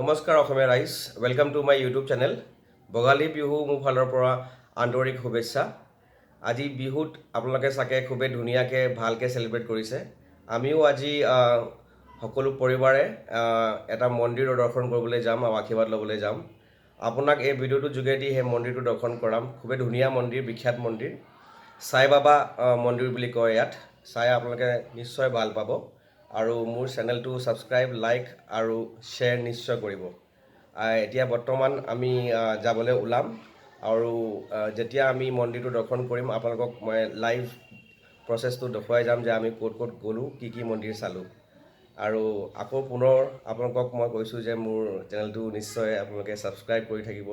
নমস্কাৰ অসমীয়া ৰাইজ, welcome to my YouTube channel. Bogali Bihu মোৰ ফালৰ পৰা আন্তৰিক শুভেচ্ছা। আজি বিহুত আপোনালোকে চাগে খুবেই ধুনীয়াকৈ ভালকৈ চেলিব্ৰেট কৰিছে। আমিও আজি সকলো পৰিবাৰে এটা মন্দিৰৰ দৰ্শন কৰিবলৈ যাম আৰু আশীৰ্বাদ ল'বলৈ যাম। আপোনাক এই ভিডিঅ'টোৰ যোগেদি সেই মন্দিৰটো দৰ্শন কৰাম। খুবেই ধুনীয়া মন্দিৰ, বিখ্যাত মন্দিৰ, সাই বাবা মন্দিৰ বুলি কয়। ইয়াত চাই আপোনালোকে নিশ্চয় ভাল পাব আৰু মোৰ চেনেলটো ছাবস্ক্ৰাইব, লাইক আৰু শ্বেয়াৰ নিশ্চয় কৰিব। এতিয়া বৰ্তমান আমি যাবলৈ ওলাম আৰু যেতিয়া আমি মন্দিৰটো দৰ্শন কৰিম আপোনালোকক মই লাইভ প্ৰচেছটো দেখুৱাই যাম যে আমি ক'ত ক'ত গ'লোঁ, কি মন্দিৰ চালোঁ। আৰু আকৌ পুনৰ আপোনালোকক মই কৈছোঁ যে মোৰ চেনেলটো নিশ্চয় আপোনালোকে ছাবস্ক্ৰাইব কৰি থাকিব,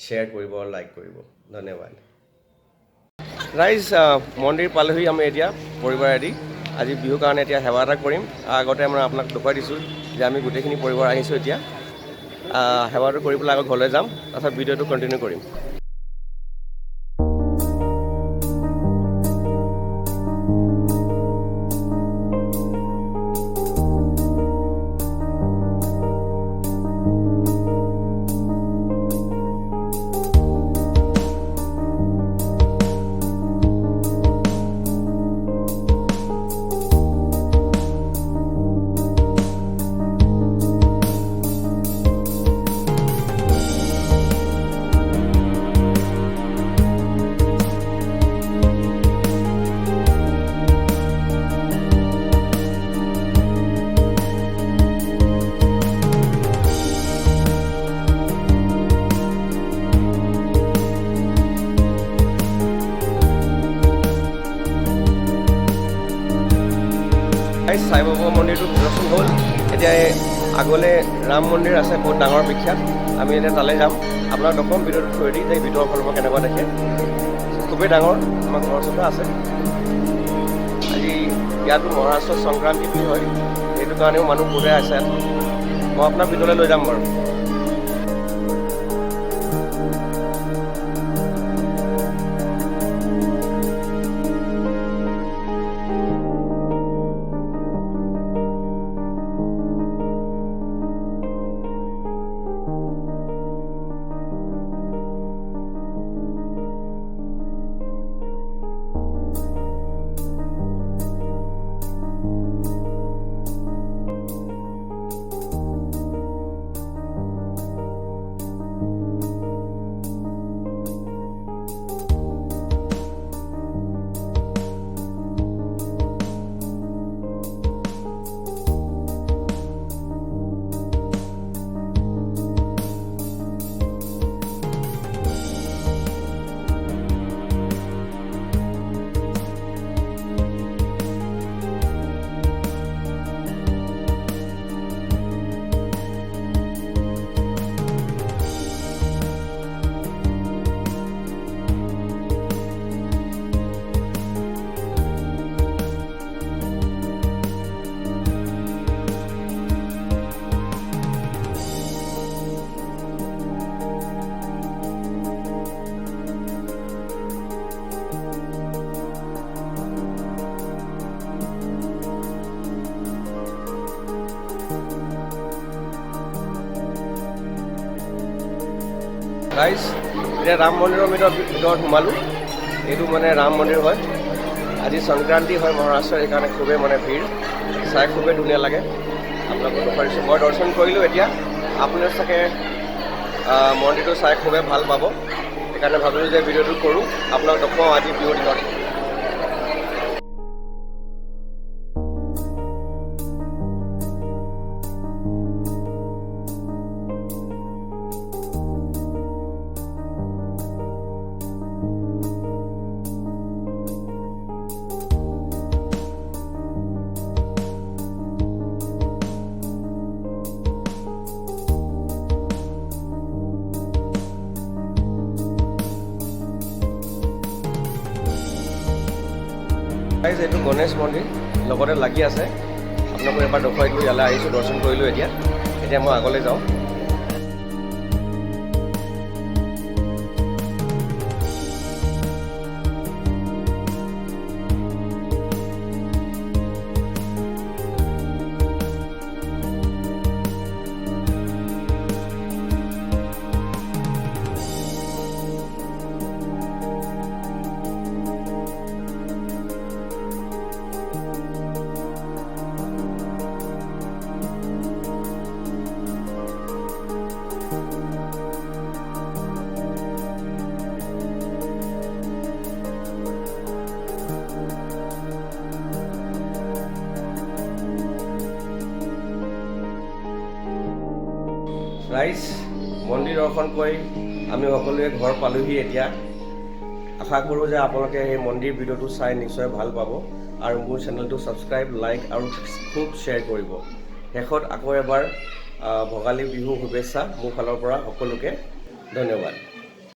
শ্বেয়াৰ কৰিব, লাইক কৰিব। ধন্যবাদ ৰাইজ। মন্দিৰ পালোহি আমি এতিয়া পৰিবাৰেদি। আজি বিহুৰ কাৰণে এতিয়া সেৱা এটা কৰিম। আগতে মই আপোনাক দেখুৱাই দিছোঁ যে আমি গোটেইখিনি পৰিবাৰ আহিছোঁ। এতিয়া সেৱাটো কৰি পেলাই আকৌ ঘৰলৈ যাম, তাৰপিছত ভিডিঅ'টো কণ্টিনিউ কৰিম। সাই বাবা মন্দিৰটো দৰ্শন হ'ল। এতিয়া আগলৈ ৰাম মন্দিৰ আছে, বহুত ডাঙৰ বিখ্যাত। আমি এতিয়া তালৈ যাম। আপোনাক দেখুৱাম ভিডিঅ'টো থৈ দি যে ভিতৰৰ ফালৰ পৰা কেনেকুৱা দেখে। খুবেই ডাঙৰ, আমাৰ ঘৰৰ ওচৰতে আছে। আজি ইয়াতো মহাৰাষ্ট্ৰৰ সংক্ৰান্তি বুলি হয়, সেইটো কাৰণেও মানুহ বহুতে আছে। মই আপোনাক ভিতৰলৈ লৈ যাম বাৰু। ৰাইজ, এতিয়া ৰাম মন্দিৰৰ ভিতৰত সোমালোঁ। এইটো মানে ৰাম মন্দিৰ হয়। আজি সংক্ৰান্তি হয় মহাৰাষ্ট্ৰৰ, সেইকাৰণে খুবেই মানে ভিৰ। চাই খুবেই ধুনীয়া লাগে। আপোনালোকক দেখুৱাইছোঁ। মই দৰ্শন কৰিলোঁ। এতিয়া আপোনালোকে চাগে মন্দিৰটো চাই খুবেই ভাল পাব, সেইকাৰণে ভাবিলোঁ যে ভিডিঅ'টো কৰোঁ, আপোনাক দেখুৱাওঁ আজি বিহুৰ দিনত। এইটো গণেশ মন্দিৰ লগতে লাগি আছে। আপোনালোকক এবাৰ দেখুৱাই দিলোঁ। ইয়ালৈ আহিছোঁ, দৰ্শন কৰিলোঁ। এতিয়া মই আগলৈ যাওঁ। গাইজ মন্দিৰ দৰ্শন কৰি আমি সকলোৱে ঘৰ পালোহি এতিয়া। আশা কৰোঁ যে আপোনালোকে সেই মন্দিৰ ভিডিঅ'টো চাই নিশ্চয় ভাল পাব আৰু মোৰ চেনেলটো ছাবস্ক্ৰাইব, লাইক আৰু খুব শ্বেয়াৰ কৰিব। শেষত আকৌ এবাৰ ভোগালী বিহু শুভেচ্ছা মোৰ ফালৰ পৰা সকলোকে ধন্যবাদ।